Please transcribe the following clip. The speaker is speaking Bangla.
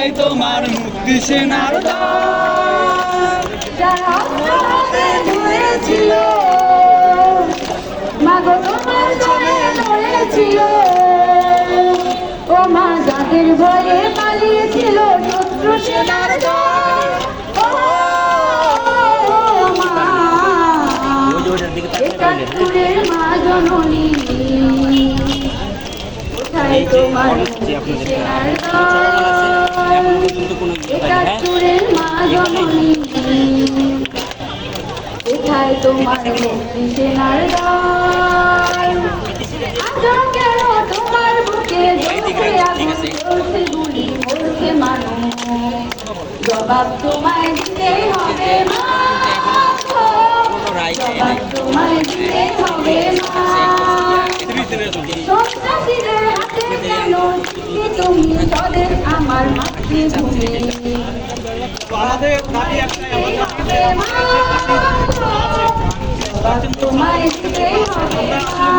কোথায় তোমার মুক্তি সেনার দল? যারা হাতে ধরেছিল মাগো তোমার জলে লড়েছিল, ও মা যাদের ভয়ে পালিয়েছিল শত্রু সেনার দল। ও মা একাত্তরের মা জননী, কোথায় তোমার মুক্তি সেনার দল? একাত্তরের মা জননী, কোথায় তোমার মুক্তি সেনার দল? আজও কেন তোমার বুকে জ্বলছে আগুন, জ্বলছে গুলি, মরছে মানুষ? জবাব তোমায় দিতে হবে মা, জবাব তোমায় দিতে হবে মা। সন্ত্রাসীদের হাতে কেন তুমি স্বদেশ আমার মাতৃভূমি? জবাব তোমায় দিতে হবে মা।